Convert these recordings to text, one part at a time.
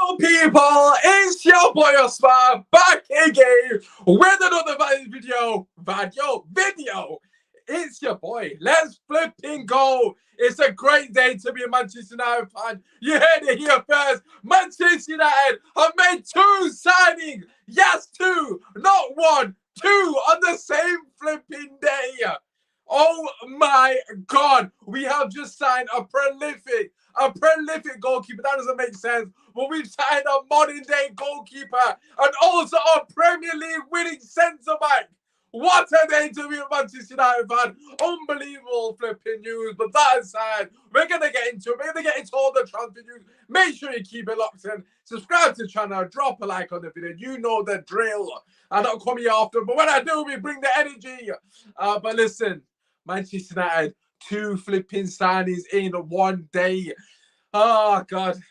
Hello, people! It's your boy Osman back again with another video. It's your boy. Let's flipping go. It's a great day to be a Manchester United fan. You heard it here first. Manchester United have made two signings. Yes, two, not one, two on the same flipping day. Oh my God, we have just signed a prolific goalkeeper. That doesn't make sense. But we've signed a modern day goalkeeper and also a Premier League winning centre back. What a day to be a Manchester United fan. Unbelievable flipping news. But that aside, we're going to get into it. We're going to get into all the transfer news. Make sure you keep it locked in. Subscribe to the channel. Drop a like on the video. You know the drill. I don't come here often, but when I do, we bring the energy. But listen, Manchester United, two flipping signings in one day. Oh, God.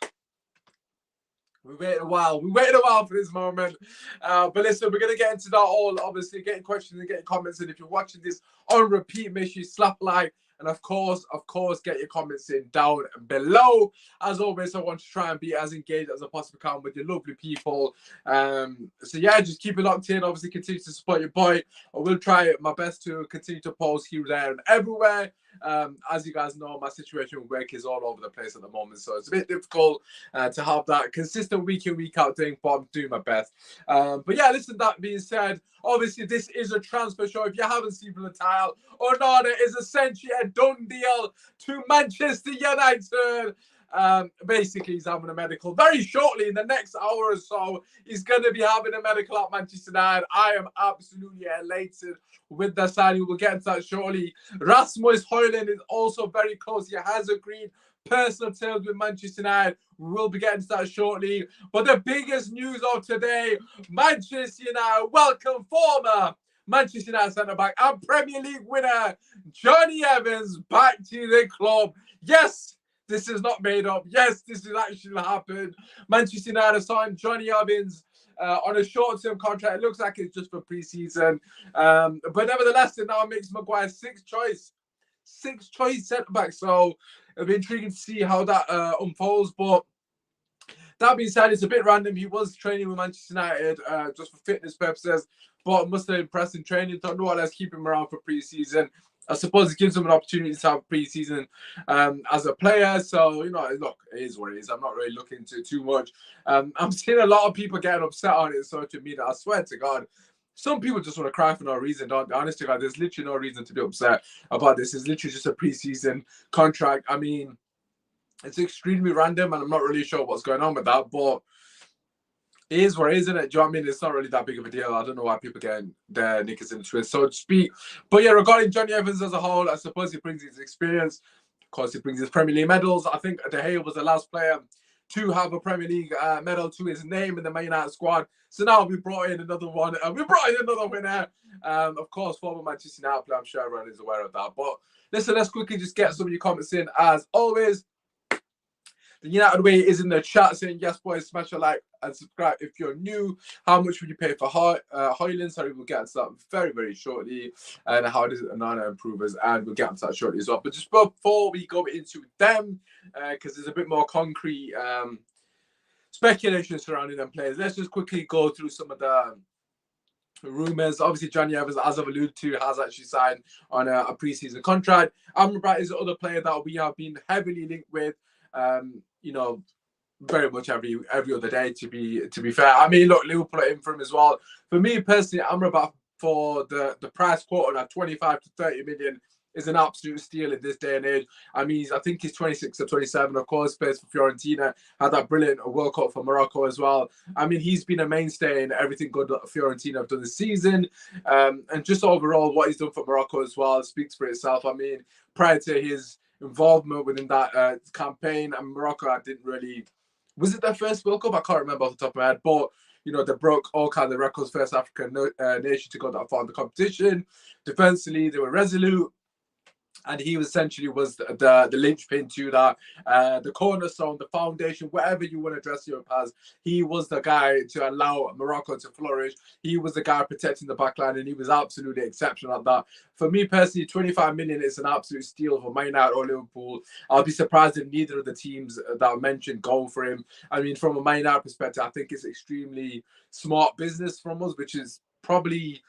We waited a while. We waited a while for this moment. But listen, we're going to get into that all, obviously, getting questions and getting comments. And if you're watching this on repeat, make sure you slap a like. And of course, get your comments in down below. As always, I want to try and be as engaged as I possibly can with your lovely people. So yeah, just keep it locked in. Obviously, continue to support your boy. I will try my best to continue to post here, there, and everywhere. As you guys know, my situation with work is all over the place at the moment, so it's a bit difficult to have that consistent week in, week out thing, but I'm doing my best. But yeah, listen, that being said, obviously this is a transfer show. If you haven't seen from the title, Onana is essentially a done deal to Manchester United. Basically, he's having a medical very shortly. In the next hour or so, he's going to be having a medical at Manchester United. I am absolutely elated with the signing. We'll get into that shortly. Rasmus Hojlund is also very close. He has agreed personal terms with Manchester United. We'll be getting to that shortly. But the biggest news of today, Manchester United welcome former Manchester United centre-back and Premier League winner Johnny Evans back to the club. Yes, this is not made up. Yes, this has actually happened. Manchester United signed Johnny Evans on a short-term contract. It looks like it's just for pre-season. But nevertheless, it now makes Maguire sixth choice centre-back. So it'll be intriguing to see how that unfolds. But that being said, it's a bit random. He was training with Manchester United just for fitness purposes, but must have impressed in training. Don't know what, let's keep him around for pre-season. I suppose it gives him an opportunity to have pre-season as a player. So, you know, look, it is what it is. I'm not really looking into it too much. I'm seeing a lot of people getting upset on it in social media. I swear to God, some people just want to cry for no reason, don't they? Honestly, God, there's literally no reason to be upset about this. It's literally just a pre-season contract. I mean, it's extremely random, and I'm not really sure what's going on with that, but it is what it is, isn't it? Do you know what I mean? It's not really that big of a deal. I don't know why people get their knickers in the twist, so to speak. But yeah, regarding Johnny Evans as a whole, I suppose he brings his experience. Of course, he brings his Premier League medals. I think De Gea was the last player to have a Premier League medal to his name in the Man United squad. So now we brought in another one. We brought in another winner. Of course, former Manchester United player. I'm sure everyone is aware of that. But listen, let's quickly just get some of your comments in. As always, the United way is in the chat saying, yes, boys, smash a like and subscribe if you're new. How much would you pay for Hojlund? Sorry, we'll get to that very, very shortly. And how does Onana improve us? And we'll get to that shortly as well. But just before we go into them, because there's a bit more concrete speculation surrounding them players, let's just quickly go through some of the rumours. Obviously, Johnny Evans, as I've alluded to, has actually signed on a pre-season contract. Amrabat is the other player that we have been heavily linked with. You know, very much every other day, to be fair. I mean, look, Liverpool are in for him as well. For me personally, Amrabat, for the price quoted at 25 to 30 million, is an absolute steal in this day and age. I mean, I think he's 26 or 27, of course, plays for Fiorentina, had that brilliant World Cup for Morocco as well. I mean, he's been a mainstay in everything good that Fiorentina have done this season. And just overall, what he's done for Morocco as well speaks for itself. I mean, prior to his involvement within that campaign, and Morocco, I didn't really... Was it their first World Cup? I can't remember off the top of my head, but you know, they broke all kinds of records, first African nation to go that far in the competition. Defensively, they were resolute. And he essentially was the linchpin to that, the cornerstone, the foundation, whatever you want to dress you up as. He was the guy to allow Morocco to flourish. He was the guy protecting the backline, and he was absolutely exceptional at that. For me personally, 25 million is an absolute steal for Man United or Liverpool. I'll be surprised if neither of the teams that I mentioned go for him. I mean, from a Man United perspective, I think it's extremely smart business from us, which is probably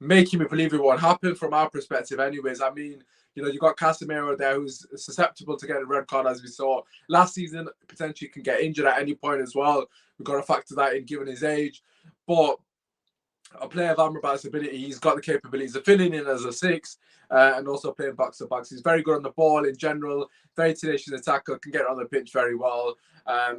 making me believe it won't happen from our perspective anyways. I mean, you got Casemiro there who's susceptible to getting a red card, as we saw last season, potentially can get injured at any point as well. We've got to factor that in given his age. But a player of Amrabat's ability, he's got the capabilities of filling in as a six and also playing box to box. He's very good on the ball in general, very tenacious attacker, can get on the pitch very well.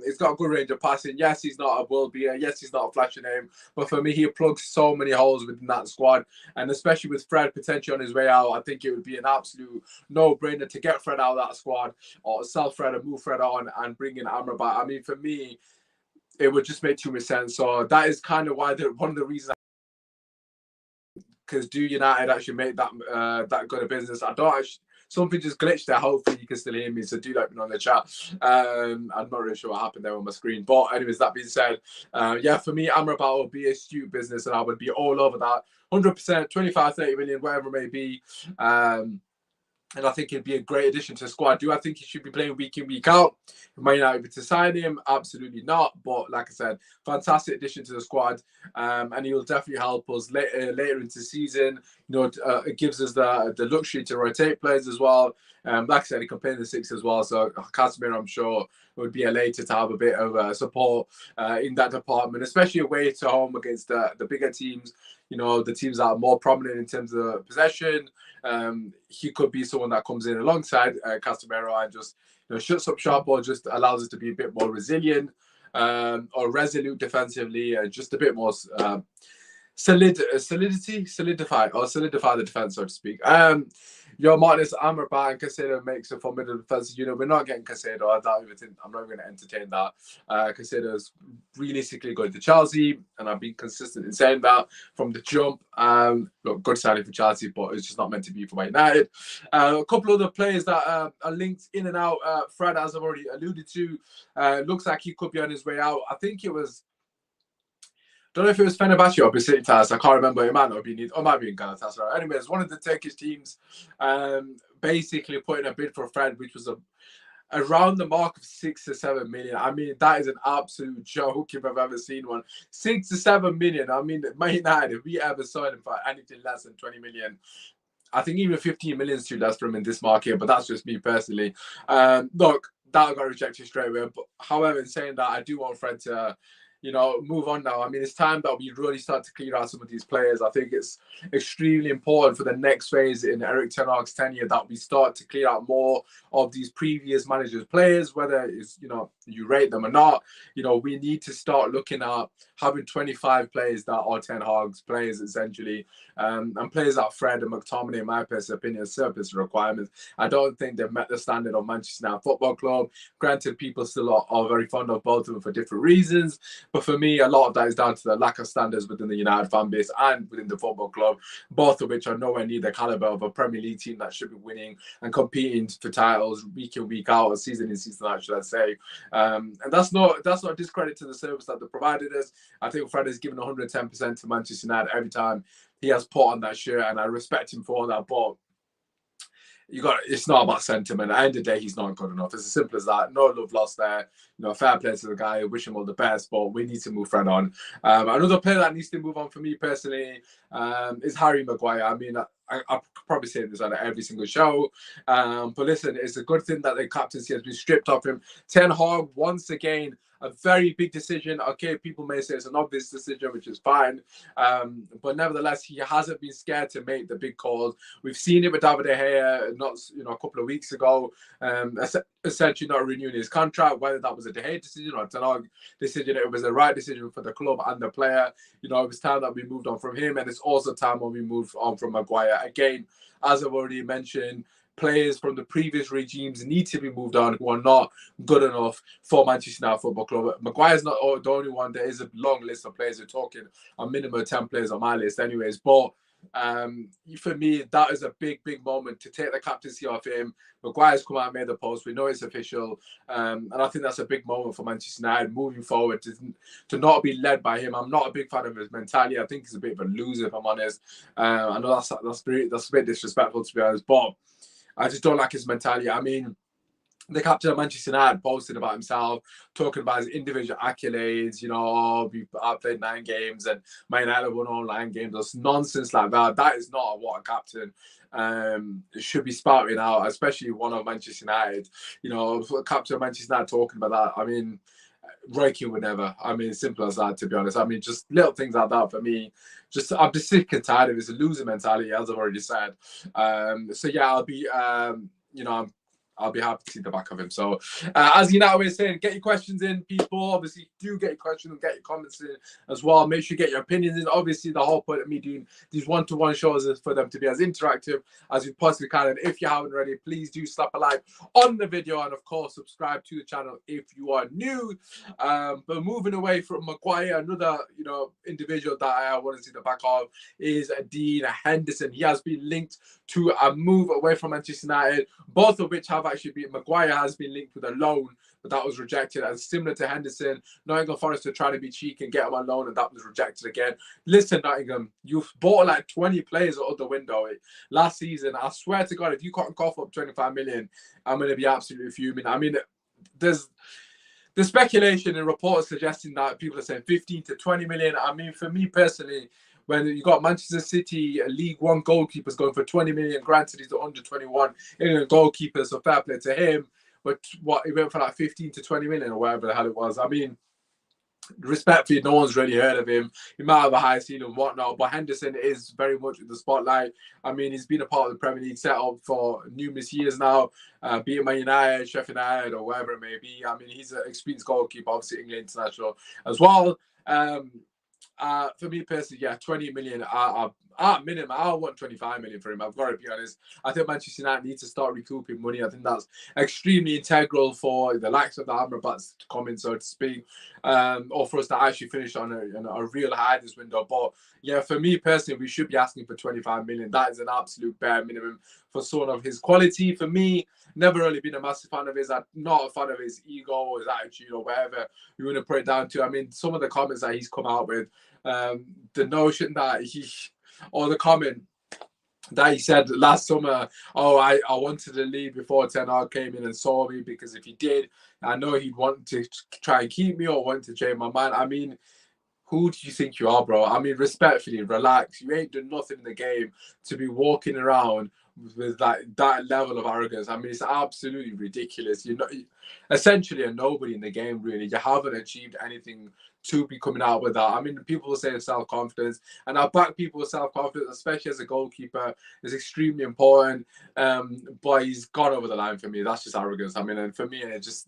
He's got a good range of passing. Yes, he's not a world beater. Yes, he's not a flashy name. But for me, he plugs so many holes within that squad. And especially with Fred potentially on his way out, I think it would be an absolute no-brainer to get Fred out of that squad or sell Fred and move Fred on and bring in Amrabat. I mean, for me, it would just make too much sense. So that is kind of why one of the reasons. Because do United actually make that good a business? I don't actually. Something just glitched there. Hopefully you can still hear me, so do let me know in the chat. I'm not really sure what happened there on my screen. But anyways, that being said, yeah, for me, Amrabat would be a astute business and I would be all over that. 100%, 25, 30 million, whatever it may be. And I think it'd be a great addition to the squad. Do I think he should be playing week in, week out? Might not be able to sign him. Absolutely not. But like I said, fantastic addition to the squad. And he will definitely help us later into the season. It gives us the luxury to rotate players as well. Like I said, he can play in the six as well. So Casemiro, I'm sure, would be elated to have a bit of support in that department, especially away to home against the bigger teams. The teams that are more prominent in terms of possession. He could be someone that comes in alongside Casemiro and just shuts up shop or just allows us to be a bit more resilient or resolute defensively, just a bit more solidify the defense, so to speak. Martinez, Amrabat, and Caicedo makes a formidable defense. We're not getting Caicedo. I'm not going to entertain that. Caicedo is realistically going to Chelsea, and I've been consistent in saying that from the jump. Look, good signing for Chelsea, but it's just not meant to be for Man United. A couple of other players that are linked in and out. Fred, as I've already alluded to, looks like he could be on his way out. I think it was. Don't know if it was Fenerbahce or Besiktas. I can't remember. It might not be. It might be in Galatasaray. Anyways, one of the Turkish teams basically put in a bid for Fred, which was around the mark of 6 to 7 million. I mean, that is an absolute joke if I've ever seen one. 6 to 7 million. I mean, Man United, if we ever saw him for anything less than 20 million, I think even 15 million is too less for him in this market, but that's just me personally. Look, that got rejected straight away. But however, in saying that, I do want Fred to move on now. I mean, it's time that we really start to clear out some of these players. I think it's extremely important for the next phase in Erik ten Hag's tenure that we start to clear out more of these previous managers' players, whether it's, you rate them or not. We need to start looking at having 25 players that are Ten Hag's players, essentially, and players like Fred and McTominay, in my personal opinion, surplus requirements. I don't think they've met the standard of Manchester United Football Club. Granted, people still are very fond of both of them for different reasons. But for me, a lot of that is down to the lack of standards within the United fan base and within the football club, both of which are nowhere near the caliber of a Premier League team that should be winning and competing for titles week in, week out, or season in, season out, should I say. And that's not a discredit to the service that they provided us. I think Fred has given 110% to Manchester United every time he has put on that shirt, and I respect him for that. But it's not about sentiment. At the end of the day, he's not good enough. It's as simple as that. No love lost there. Fair play to the guy. I wish him all the best, but we need to move Fred on. Another player that needs to move on for me personally is Harry Maguire. I mean, I probably say this on every single show, but listen, it's a good thing that the captaincy has been stripped off him. Ten Hag, once again, a very big decision. Okay, people may say it's an obvious decision, which is fine. But nevertheless, he hasn't been scared to make the big calls. We've seen it with David De Gea, a couple of weeks ago, essentially not renewing his contract. Whether that was a De Gea decision or a Ten Hag decision, it was the right decision for the club and the player. It was time that we moved on from him, and it's also time when we moved on from Maguire. Again, as I've already mentioned, players from the previous regimes need to be moved on who are not good enough for Manchester United Football Club. Maguire's not the only one. There is a long list of players. We're talking a minimum of 10 players on my list anyways. But For me, that is a big, big moment to take the captaincy off him. Maguire's come out and made the post. We know it's official. And I think that's a big moment for Manchester United moving forward to not be led by him. I'm not a big fan of his mentality. I think he's a bit of a loser, if I'm honest. I know that's a bit disrespectful, to be honest, but I just don't like his mentality. I mean, the captain of Manchester United posted about himself, talking about his individual accolades. You know, I played 9 games and Man United won all 9 games. That's nonsense like that. That is not what a captain should be spouting out, especially one of Manchester United. You know, captain of Manchester United talking about that. I mean, Roy Keane would never. I mean, simple as that, to be honest. I mean, just little things like that for me. I'm just sick and tired of it. It's a loser mentality, as I've already said. So yeah, I'll be happy to see the back of him. So, as you know, we're saying, get your questions in, people. Obviously, do get your questions and get your comments in as well. Make sure you get your opinions in. Obviously, the whole point of me doing these one-to-one shows is for them to be as interactive as we possibly can. And if you haven't already, please do slap a like on the video and, of course, subscribe to the channel if you are new. But moving away from Maguire, another individual that I want to see the back of is Dean Henderson. He has been linked to a move away from Manchester United, both of which have actually been. Maguire has been linked with a loan, but that was rejected. And similar to Henderson, Nottingham Forest are trying to be cheeky and get him on loan, and that was rejected again. Listen, Nottingham, you've bought like 20 players out of the window last season. I swear to God, if you can't cough up 25 million, I'm going to be absolutely fuming. I mean, there's the speculation and reports suggesting that people are saying 15 to 20 million. I mean, for me personally, when you got Manchester City League One goalkeepers going for 20 million, granted he's the under 21 England goalkeeper, so fair play to him. But he went for like 15 to 20 million or whatever the hell it was. I mean, respectfully, no one's really heard of him. He might have a high ceiling and whatnot, but Henderson is very much in the spotlight. I mean, he's been a part of the Premier League setup for numerous years now, be it Man United, Sheffield United, or wherever it may be. I mean, he's an experienced goalkeeper, obviously England international as well. For me personally, yeah, 20 million at minimum. I want 25 million for him. I've got to be honest. I think Manchester United need to start recouping money. I think that's extremely integral for the likes of the Amrabat's to come in, so to speak, or for us to actually finish on a real high this window. But yeah, for me personally, we should be asking for 25 million. That is an absolute bare minimum for someone of his quality. For me, never really been a massive fan of his. I'm not a fan of his ego or his attitude or whatever you want to put it down to. I mean, some of the comments that he's come out with, the notion that the comment that he said last summer, I wanted to leave before Ten Hag came in and saw me, because if he did, I know he'd want to try and keep me or want to change my mind. I mean, who do you think you are, bro? I mean, respectfully, relax. You ain't done nothing in the game to be walking around with that level of arrogance. I mean, it's absolutely ridiculous. You're not essentially a nobody in the game, really. You haven't achieved anything to be coming out with that. I mean, people will say self-confidence, and I back people with self-confidence, especially as a goalkeeper, is extremely important. But he's gone over the line for me. That's just arrogance. I mean, and for me, it just,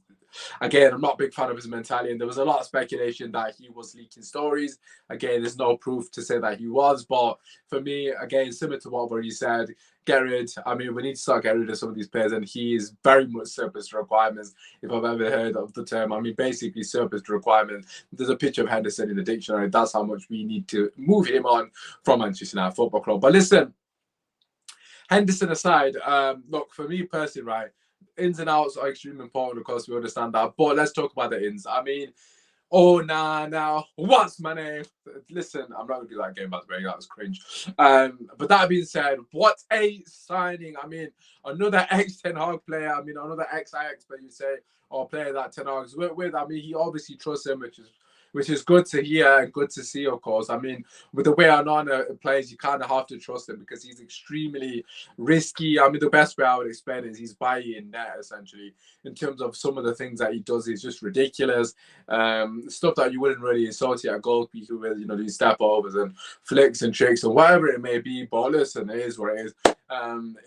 again, I'm not a big fan of his mentality, and there was a lot of speculation that he was leaking stories. Again, there's no proof to say that he was, but for me, again, similar to what I've already said, get rid. I mean, we need to start getting rid of some of these players, and he is very much surplus to requirements, if I've ever heard of the term. I mean, basically surplus to requirements. There's a picture of Henderson in the dictionary. That's how much we need to move him on from Manchester United Football Club. But listen, Henderson aside, look, for me personally, right, ins and outs are extremely important. Of course, we understand that. But let's talk about the ins. I mean, Onana, what's my name? Listen, I'm not going to do that game, by the way. That was cringe. But that being said, what a signing. I mean, another ex-Ten Hag player. I mean, another ex-Ajax player, you say, or player that Ten Hag's worked with. I mean, he obviously trusts him, which is good to hear and good to see, of course. I mean, with the way Onana plays, you kind of have to trust him because he's extremely risky. I mean, the best way I would explain it is he's buying net, essentially. In terms of some of the things that he does, is just ridiculous. Stuff that you wouldn't really associate a goalkeeper with, these step overs and flicks and tricks or whatever it may be. But listen, it is what it is.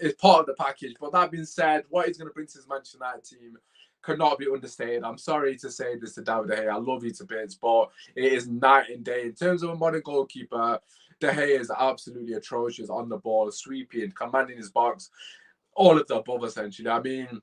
It's part of the package. But that being said, what he's going to bring to his Manchester United team cannot be understated. I'm sorry to say this to David De Gea. I love you to bits, but it is night and day. In terms of a modern goalkeeper, De Gea is absolutely atrocious on the ball, sweeping, commanding his box, all of the above, essentially. I mean,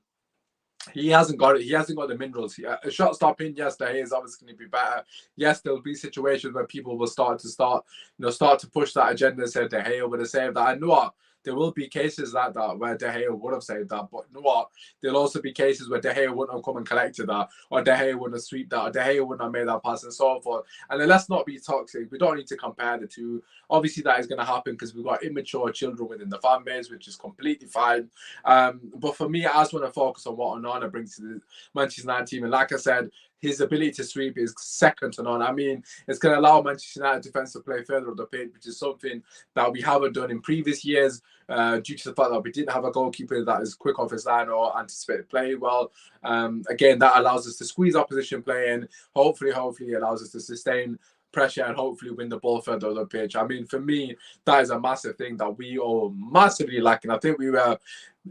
he hasn't got it. He hasn't got the minerals. Shot stopping, yes, De Gea is obviously going to be better. Yes, there'll be situations where people will start to push that agenda and say De Gea would have saved that. And you know what? There will be cases like that where De Gea would have saved that. But you know what? There'll also be cases where De Gea wouldn't have come and collected that, or De Gea wouldn't have swept that, or De Gea wouldn't have made that pass, and so forth. And then let's not be toxic. We don't need to compare the two. Obviously, that is going to happen because we've got immature children within the fan base, which is completely fine. But for me, I just want to focus on what Onana brings to the Manchester United team. And like I said, his ability to sweep is second to none. I mean, it's going to allow Manchester United defence to play further up the pitch, which is something that we haven't done in previous years due to the fact that we didn't have a goalkeeper that is quick off his line or anticipate play well. Again, that allows us to squeeze opposition play in. Hopefully, it allows us to sustain pressure and hopefully win the ball further on the pitch. I mean, for me, that is a massive thing that we are massively lacking. I think we were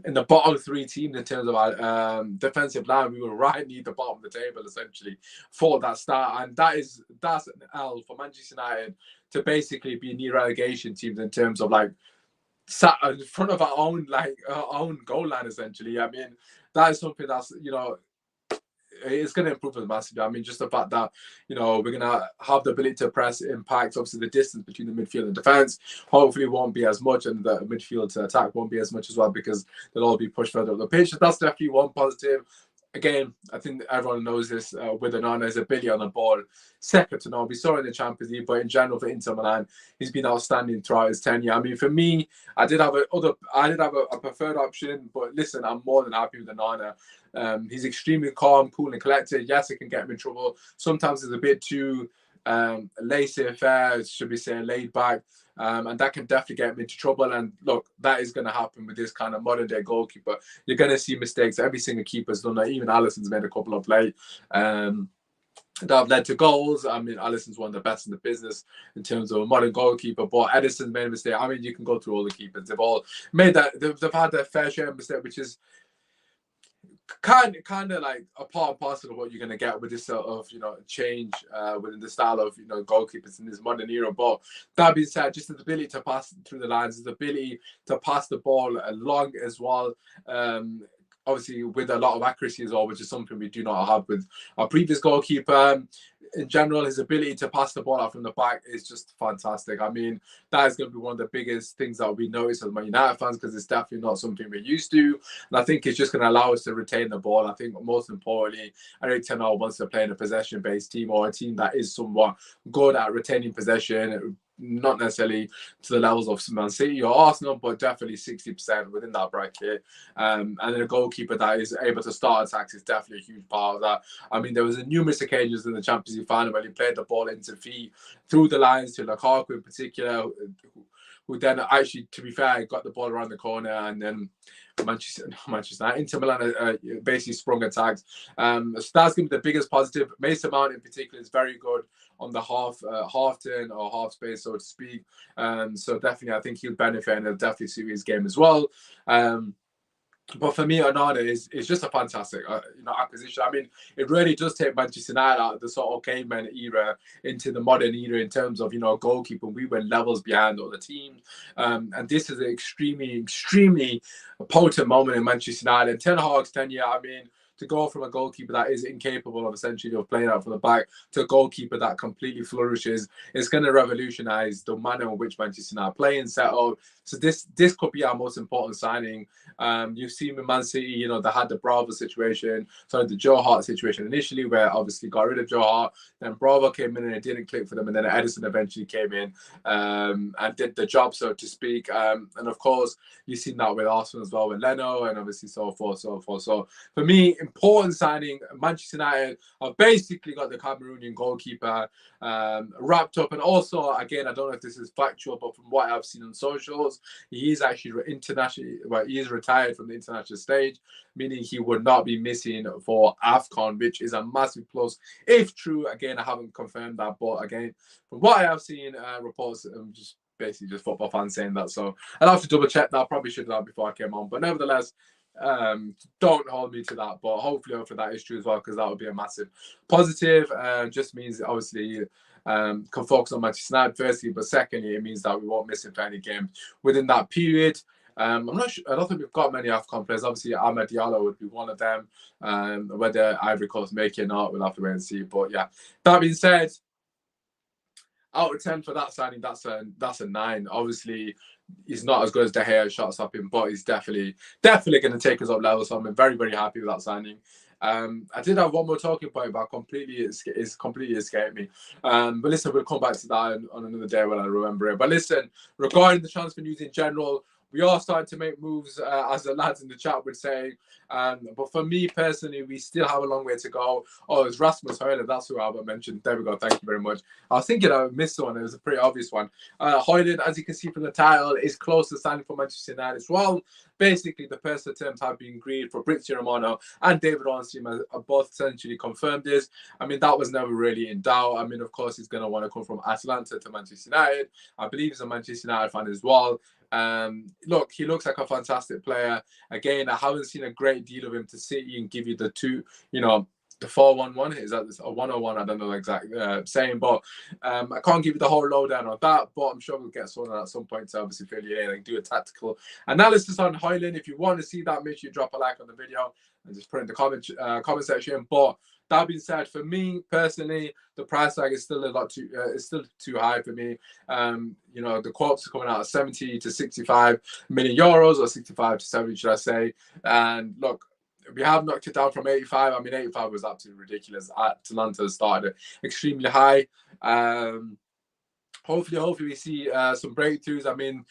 in the bottom three teams in terms of our defensive line. We were right near the bottom of the table essentially for that start, and that's an L for Manchester United to basically be near relegation teams in terms of like sat in front of our own goal line essentially. I mean, that is something that's it's going to improve us massively. I mean, just the fact that, we're going to have the ability to press impact. Obviously, the distance between the midfield and defence hopefully won't be as much, and the midfield to attack won't be as much as well because they'll all be pushed further up the pitch. That's definitely one positive. Again, I think everyone knows this with Onana, his ability on the ball, second to none. We saw it in the Champions League, but in general for Inter Milan, he's been outstanding throughout his tenure. I mean, for me, I did have a preferred option, but listen, I'm more than happy with Onana. He's extremely calm, cool, and collected. Yes, it can get him in trouble. Sometimes it's a bit too laissez-faire, should we say, laid back. And that can definitely get him into trouble. And look, that is going to happen with this kind of modern day goalkeeper. You're going to see mistakes. Every single keeper's done that. Even Alisson's made a couple of late that have led to goals. I mean, Alisson's one of the best in the business in terms of a modern goalkeeper. But Edison's made a mistake. I mean, you can go through all the keepers. They've all made that. They've had their fair share of mistake, which is kind of like a part and parcel of what you're going to get with this sort of change within the style of goalkeepers in this modern era. But that being said, just the ability to pass through the lines, the ability to pass the ball long as well, obviously with a lot of accuracy as well, which is something we do not have with our previous goalkeeper. In general, his ability to pass the ball out from the back is just fantastic. I mean, that is going to be one of the biggest things that we notice as Man United fans because it's definitely not something we're used to. And I think it's just going to allow us to retain the ball. I think most importantly, Eric Ten Hag wants to play in a possession-based team or a team that is somewhat good at retaining possession. Not necessarily to the levels of Man City or Arsenal, but definitely 60% within that bracket. And then a goalkeeper that is able to start attacks is definitely a huge part of that. I mean, there was numerous occasions in the Champions League final when he played the ball into feet through the lines to Lukaku in particular, who then actually, to be fair, got the ball around the corner and then Inter Milan basically sprung attacks. So that's going to be the biggest positive. Mason Mount in particular is very good on the half turn or half space, so to speak. So definitely, I think he'll benefit and he'll definitely suit his game as well. But for me, Onana is just a fantastic, acquisition. I mean, it really does take Manchester United out of the sort of caveman era into the modern era in terms of, goalkeeping. We were levels behind other teams. And this is an extremely, extremely potent moment in Manchester United. And Ten Hag's tenure, I mean, to go from a goalkeeper that is incapable of essentially of playing out from the back to a goalkeeper that completely flourishes, it's going to revolutionise the manner in which Manchester United play and set up. So this could be our most important signing. You've seen with Man City, they had the Bravo situation, the Joe Hart situation initially, where obviously got rid of Joe Hart. Then Bravo came in and it didn't click for them, and then Edison eventually came in and did the job, so to speak. And of course, you've seen that with Arsenal as well, with Leno, and obviously so forth. So for me, important signing. Manchester United have basically got the Cameroonian goalkeeper wrapped up, and also, again, I don't know if this is factual, but from what I've seen on socials, he is actually he is retired from the international stage, meaning he would not be missing for AFCON, which is a massive plus. If true, again, I haven't confirmed that, but again, from what I have seen, reports, just basically just football fans saying that. So I'll have to double check that. I probably should have done before I came on, but nevertheless, don't hold me to that. But hopefully that is true as well, because that would be a massive positive. Just means obviously can focus on Manchester United firstly, but secondly, it means that we won't miss him for any games within that period. I'm not sure. I don't think we've got many AFCON players. Obviously, Ahmed Diallo would be one of them. Whether Ivory Coast make it or not, we'll have to wait and see. But yeah, that being said, out of 10 for that signing, that's a 9. Obviously, he's not as good as De Gea shot stopping, but he's definitely going to take us up levels. So I'm very, very happy with that signing. I did have one more talking point, but it's completely escaped me. But listen, we'll come back to that on another day when I remember it. But listen, regarding the transfer news in general, we are starting to make moves, as the lads in the chat would say. But for me personally, we still have a long way to go. Oh, it's Rasmus Hojlund. That's who Albert mentioned. There we go. Thank you very much. I was thinking I missed one. It was a pretty obvious one. Hojlund, as you can see from the title, is close to signing for Manchester United as well. Basically, the first attempts have been agreed for Fabrizio Romano and David Ornstein have both essentially confirmed this. I mean, that was never really in doubt. I mean, of course, he's going to want to come from Atlanta to Manchester United. I believe he's a Manchester United fan as well. Look, he looks like a fantastic player. Again, I haven't seen a great deal of him to City and give you the two, the 4-1-1. Is that a 101? I don't know the exact saying, but I can't give you the whole lowdown on that. But I'm sure we'll get someone at some point to obviously fill you in and do a tactical analysis on Hojlund. If you want to see that, make sure you drop a like on the video and just put it in the comment section. But that being said, for me personally, the price tag is still too high for me. The quotes are coming out at 70 to 65 million euros, or 65 to 70, should I say? And look, we have knocked it down from 85. I mean, 85 was absolutely ridiculous. Atalanta started extremely high. Hopefully we see some breakthroughs. I mean,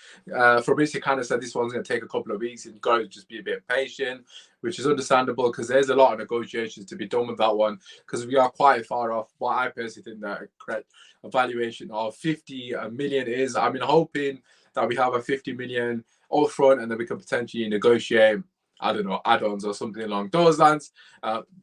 Fabrizio kind of said this one's going to take a couple of weeks. You've got to just be a bit patient, which is understandable because there's a lot of negotiations to be done with that one, because we are quite far off what I personally think the correct evaluation of 50 million is. I mean, hoping that we have a 50 million up front and then we can potentially negotiate, I don't know, add-ons or something along those lines,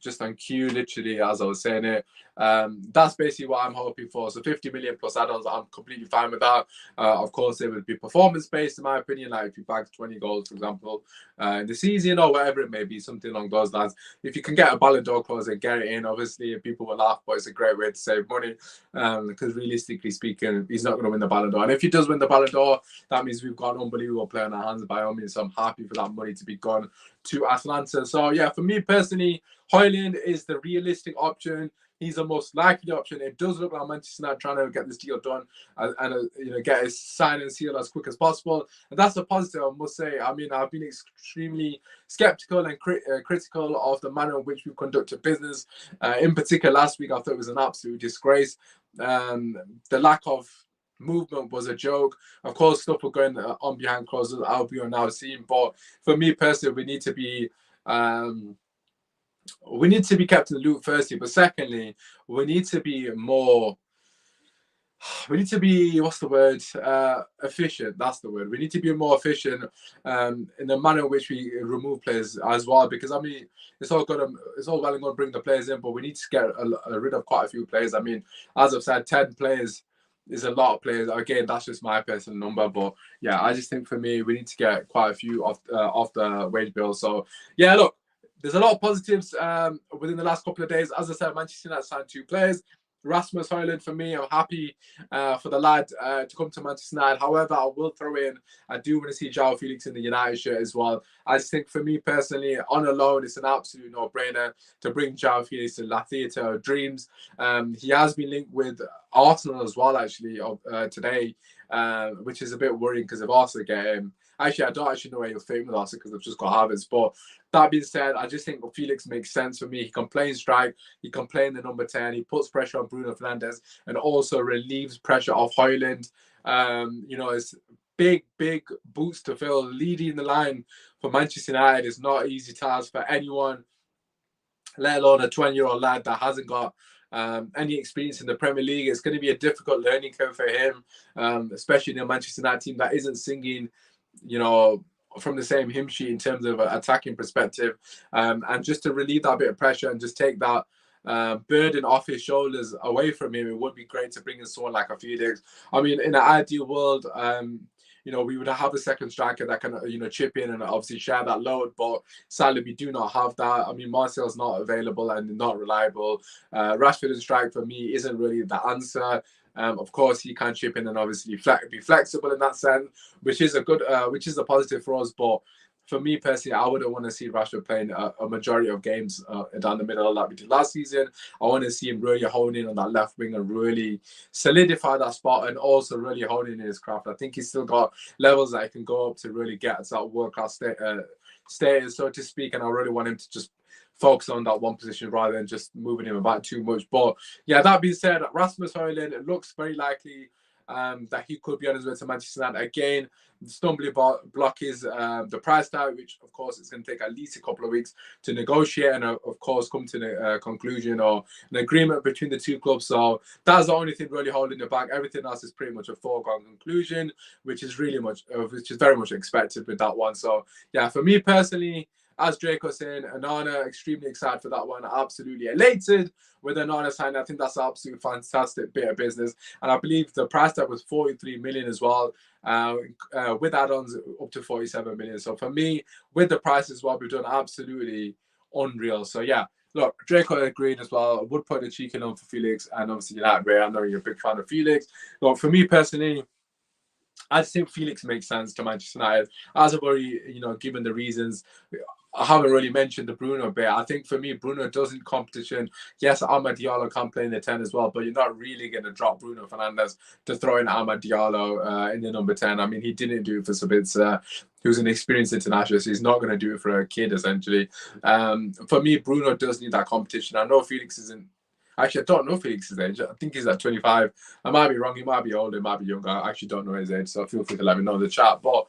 just on cue, literally, as I was saying it. That's basically what I'm hoping for. So 50 million plus add-ons, I'm completely fine with that. Of course, it would be performance-based, in my opinion, like if you bag 20 goals, for example, in the season or whatever it may be, something along those lines. If you can get a Ballon d'Or clause and get it in, obviously, people will laugh, but it's a great way to save money, because realistically speaking, he's not going to win the Ballon d'Or. And if he does win the Ballon d'Or, that means we've got an unbelievable player in our hands by all means. So I'm happy for that money to be gone to Atlanta. So yeah, for me personally, Hojlund is the realistic option. He's the most likely option. It does look like Manchester United trying to get this deal done and get his sign and seal as quick as possible. And that's a positive, I must say. I mean, I've been extremely skeptical and critical of the manner in which we've conducted business. In particular, last week, I thought it was an absolute disgrace. The lack of movement was a joke. Of course, stuff was going on behind closed doors, I'll be on now seeing. But for me personally, we need to be kept in the loop firstly, but secondly, we need to be what's the word, efficient. That's the word. We need to be more efficient in the manner in which we remove players as well, because I mean, it's all well and good bring the players in, but we need to get rid of quite a few players. I mean, as I've said, 10 players is a lot of players. Again, that's just my personal number, but yeah, I just think for me, we need to get quite a few off the wage bill. So yeah, look, there's a lot of positives within the last couple of days. As I said, Manchester United signed 2 players. Rasmus Hojlund, for me, I'm happy for the lad to come to Manchester United. However, I will throw in, I do want to see João Felix in the United shirt as well. I just think for me personally, on a loan, it's an absolute no-brainer to bring João Felix to La Theatre of Dreams. He has been linked with Arsenal as well, actually, today, which is a bit worrying because if Arsenal get him, actually, I don't actually know where he'll fit with Arsenal because they've just got Havertz. But that being said, I just think Felix makes sense for me. He can play in strike. He can play in the number 10. He puts pressure on Bruno Fernandes and also relieves pressure off Hojlund. It's big boots to fill. Leading the line for Manchester United is not an easy task for anyone, let alone a 20-year-old lad that hasn't got any experience in the Premier League. It's going to be a difficult learning curve for him, especially in a Manchester United team that isn't singing, from the same hymn sheet in terms of attacking perspective, and just to relieve that bit of pressure and just take that burden off his shoulders away from him, it would be great to bring in someone like a Felix. I mean, in an ideal world, we would have a second striker that can, chip in and obviously share that load. But sadly, we do not have that. I mean, Martial's not available and not reliable. Rashford and strike for me isn't really the answer. Of course, he can chip in and obviously be flexible in that sense, which is which is a positive for us. But for me personally, I wouldn't want to see Rashford playing a majority of games down the middle like we did last season. I want to see him really hone in on that left wing and really solidify that spot, and also really hone in his craft. I think he's still got levels that he can go up to really get to that world-class status, so to speak, and I really want him to just focus on that one position rather than just moving him about too much. But yeah, that being said, Rasmus Hojlund, it looks very likely that he could be on his way to Manchester United again. The stumbling block is the price tag, which of course is going to take at least a couple of weeks to negotiate and of course come to the conclusion or an agreement between the two clubs. So that's the only thing really holding it back. Everything else is pretty much a foregone conclusion, which is very much expected with that one. So yeah, for me personally, as Drake was saying, Onana, extremely excited for that one. Absolutely elated with Onana signing. I think that's an absolutely fantastic bit of business. And I believe the price tag was 43 million as well, with add-ons up to 47 million. So for me, with the price as well, we've done absolutely unreal. So yeah, look, Draco agreed as well. I would put a cheeky on for Felix, and obviously United Ray. I know you're a big fan of Felix. Look, for me personally, I think Felix makes sense to Manchester United. As I've already, given the reasons, I haven't really mentioned the Bruno bit. I think for me, Bruno does in competition. Yes, Amad Diallo can play in the 10 as well, but you're not really going to drop Bruno Fernandes to throw in Amad Diallo in the number 10. I mean, he didn't do it for Sabitzer, who's an experienced international, so he's not going to do it for a kid, essentially. For me, Bruno does need that competition. I know Felix isn't. Actually, I don't know Felix's age. I think he's at 25. I might be wrong. He might be older. He might be younger. I actually don't know his age, so feel free to let me know in the chat. But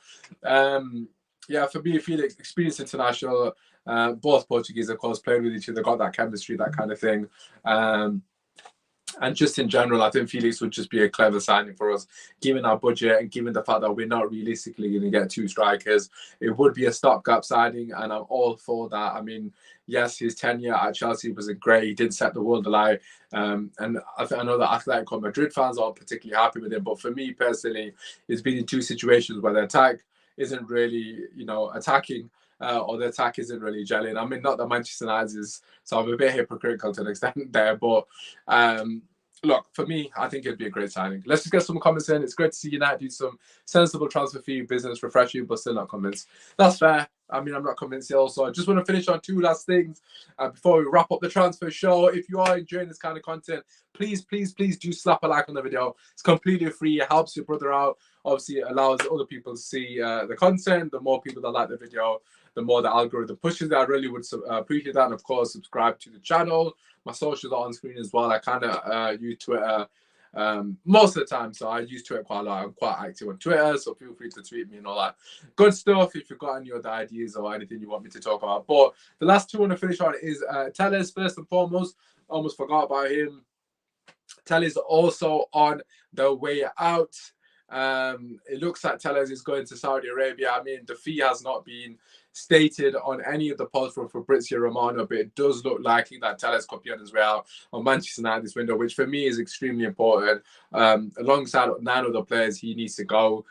yeah, for me, Felix, experienced international, both Portuguese, of course, played with each other, got that chemistry, that kind of thing. And just in general, I think Felix would just be a clever signing for us, given our budget and given the fact that we're not realistically going to get two strikers. It would be a stopgap signing, and I'm all for that. I mean, yes, his tenure at Chelsea wasn't great. He did set the world alight. And I know that Atletico Madrid fans aren't particularly happy with him. But for me personally, it's been in two situations where the attack isn't really, attacking, or the attack isn't really gelling. I mean, not that Manchester United is, so I'm a bit hypocritical to an extent there. But look, for me, I think it'd be a great signing. Let's just get some comments in. It's great to see United do some sensible transfer fee business, refreshing, but still not convinced. That's fair. I mean, I'm not convinced yet. Also, I just want to finish on two last things before we wrap up the transfer show. If you are enjoying this kind of content, please do slap a like on the video. It's completely free. It helps your brother out. Obviously, it allows other people to see the content. The more people that like the video, the more the algorithm pushes it. I really would appreciate that. And of course, subscribe to the channel. My socials are on screen as well. I kind of use Twitter most of the time, so I use Twitter quite a lot. I'm quite active on Twitter, so feel free to tweet me and all that good stuff if you've got any other ideas or anything you want me to talk about. But the last two I want to finish on is Telles, first and foremost. Almost forgot about him. Telles also on the way out. It looks like Telles is going to Saudi Arabia. I mean, the fee has not been stated on any of the posts from Fabrizio Romano, but it does look likely that Telles could be on his way out on Manchester United this window, which for me is extremely important. Alongside 9 other players, he needs to go.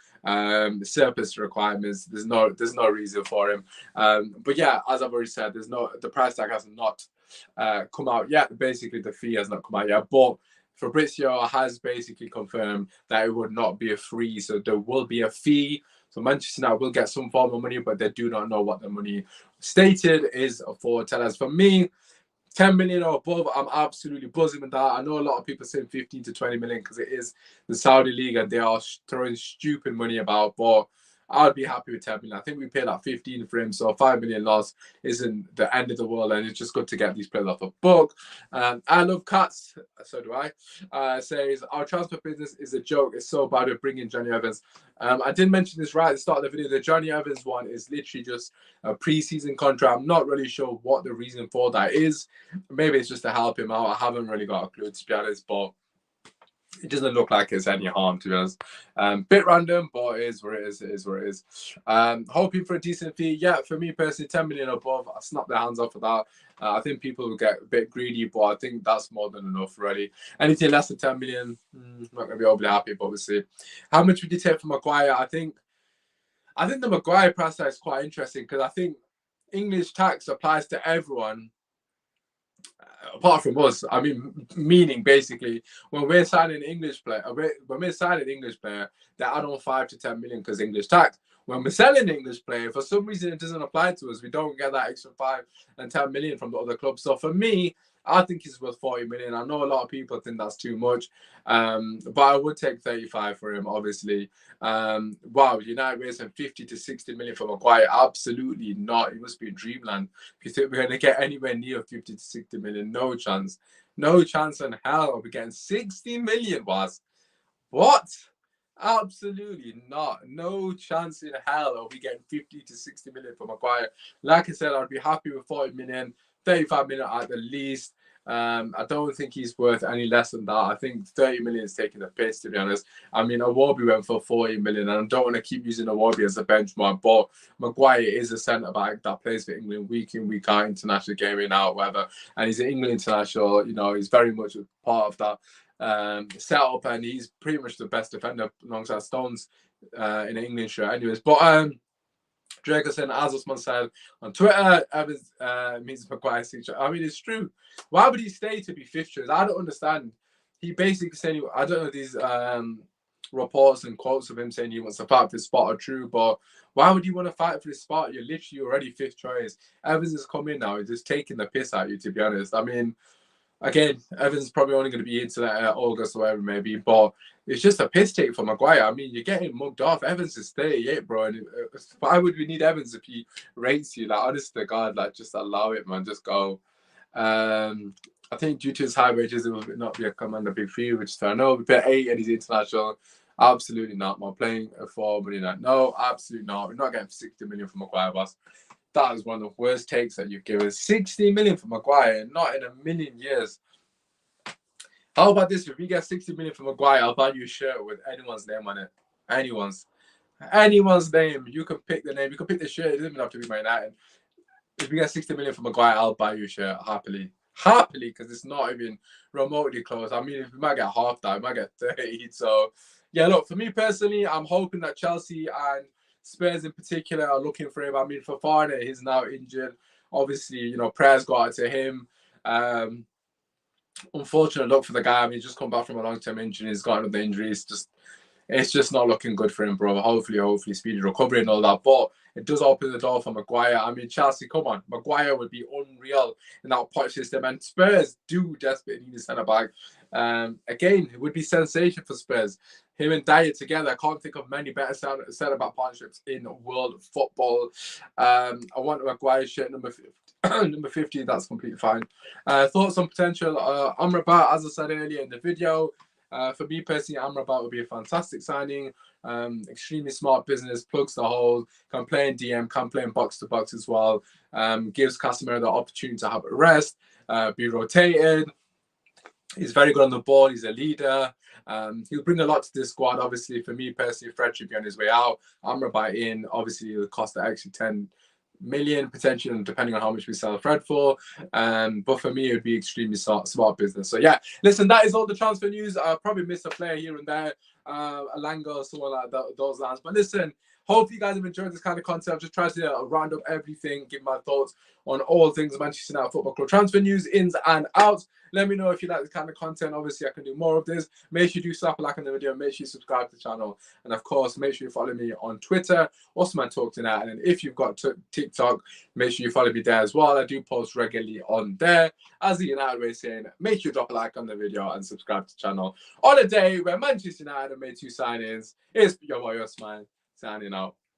Surplus requirements. There's no reason for him. But yeah, as I've already said, the price tag has not come out yet. Basically, the fee has not come out yet, but Fabrizio has basically confirmed that it would not be a free, so there will be a fee. So Manchester United will get some form of money, but they do not know what the money stated is for Telles. For me, 10 million or above, I'm absolutely buzzing with that. I know a lot of people saying 15 to 20 million because it is the Saudi League and they are throwing stupid money about, but I'd be happy with 10 million. I think we paid like 15 for him, so 5 million loss isn't the end of the world, and it's just good to get these players off a book. I love Cats, so do I. Says, our transfer business is a joke. It's so bad at bringing Johnny Evans. I did mention this right at the start of the video. The Johnny Evans one is literally just a pre-season contract. I'm not really sure what the reason for that is. Maybe it's just to help him out. I haven't really got a clue, to be honest, but it doesn't look like it's any harm, to be honest. Bit random, but it is what it is. It is what it is. Hoping for a decent fee. Yeah, for me personally, 10 million above, I snap their hands off of that. I think people will get a bit greedy, but I think that's more than enough, really. Anything less than 10 million, not going to be overly happy, but we'll see. How much would you take for Maguire? I think I think the Maguire price tag is quite interesting because I think English tax applies to everyone apart from us. I mean, meaning basically when we're signing English player, when we're signing English player, they add on 5 to 10 million because English tax. When we're selling English player, for some reason it doesn't apply to us. We don't get that extra 5 and 10 million from the other clubs. So for me, I think it's worth 40 million. I know a lot of people think that's too much, but I would take 35 for him, obviously. Wow, United raising 50 to 60 million for Maguire? Absolutely not. It must be in dreamland. If you think we're going to get anywhere near 50 to 60 million, no chance. No chance in hell are we getting 60 million, was. What? Absolutely not. No chance in hell are we getting 50 to 60 million for Maguire. Like I said, I'd be happy with 40 million, 35 million at the least. I don't think he's worth any less than that. I think 30 million is taking the piss, to be honest. I mean, Awobi went for 40 million, and I don't want to keep using Awobi as a benchmark, but Maguire is a centre back that plays for England week in, week out, international game in, out, whatever. And he's an England international. You know, he's very much a part of that setup, and he's pretty much the best defender alongside Stones in an England shirt, anyways. But Dragerson, as Usman said on Twitter, Evans means Maguire signature. I mean, it's true. Why would he stay to be fifth choice? I don't understand. He basically said, I don't know, these reports and quotes of him saying he wants to fight for his spot are true, but why would you want to fight for his spot? You're literally already fifth choice. Evans has come in now. He's just taking the piss out of you, to be honest. I mean, again, Evans is probably only going to be into that August or whatever it may be, but it's just a piss take for Maguire. I mean, you're getting mugged off. Evans is 38, bro. And why would we need Evans if he rates you? Like, honest to God, like, just allow it, man. Just go. I think due to his high wages, it will not be a command a big fee, which is fair. No, we pay 8 and he's international. Absolutely not. Man, playing for money like no, absolutely not. We're not getting 60 million for Maguire, boss. That is one of the worst takes that you've given. 60 million for Maguire, not in a million years. How about this? If we get 60 million for Maguire, I'll buy you a shirt with anyone's name on it. Anyone's name. You can pick the name. You can pick the shirt. It doesn't even have to be Man United. If we get 60 million for Maguire, I'll buy you a shirt happily. Happily, because it's not even remotely close. I mean, if we might get half that, we might get 30. So, yeah, look, for me personally, I'm hoping that Chelsea and Spurs in particular are looking for him. I mean, for Fafana, he's now injured. Obviously, you know, prayers go out to him. Unfortunate luck for the guy. I mean, he's just come back from a long-term injury. He's got another injury. It's just not looking good for him, bro. Hopefully, speedy recovery and all that. But it does open the door for Maguire. I mean, Chelsea, come on. Maguire would be unreal in that Poch system. And Spurs do desperately need a centre-back. Again, it would be sensation for Spurs. Him and Dyer together, I can't think of many better centre-back partnerships in world football. I want Maguire shirt number 50. Number 50, that's completely fine. Thoughts on potential Amrabat, as I said earlier in the video. For me personally, Amrabat would be a fantastic signing. Extremely smart business, plugs the hole, can play in DM, can play in box to box as well. Gives Casemiro the opportunity to have a rest, be rotated. He's very good on the ball. He's a leader. He'll bring a lot to this squad. Obviously, for me personally, Fred should be on his way out. Amrabat in. Obviously, it'll cost the extra 10 million potentially, depending on how much we sell Fred for. But for me, it would be extremely smart business. So yeah, listen, that is all the transfer news. I'll probably miss a player here and there, Alanga or someone like that, those lines. But listen, hope you guys have enjoyed this kind of content. I've just tried to round up everything, give my thoughts on all things Manchester United Football Club transfer news, ins and outs. Let me know if you like this kind of content. Obviously, I can do more of this. Make sure you do slap a like on the video. Make sure you subscribe to the channel. And of course, make sure you follow me on Twitter, Osman Talk Tonight. And then if you've got TikTok, make sure you follow me there as well. I do post regularly on there. As the United way saying, make sure you drop a like on the video and subscribe to the channel. On a day where Manchester United have made 2 signings, it's your boy Osman signing out.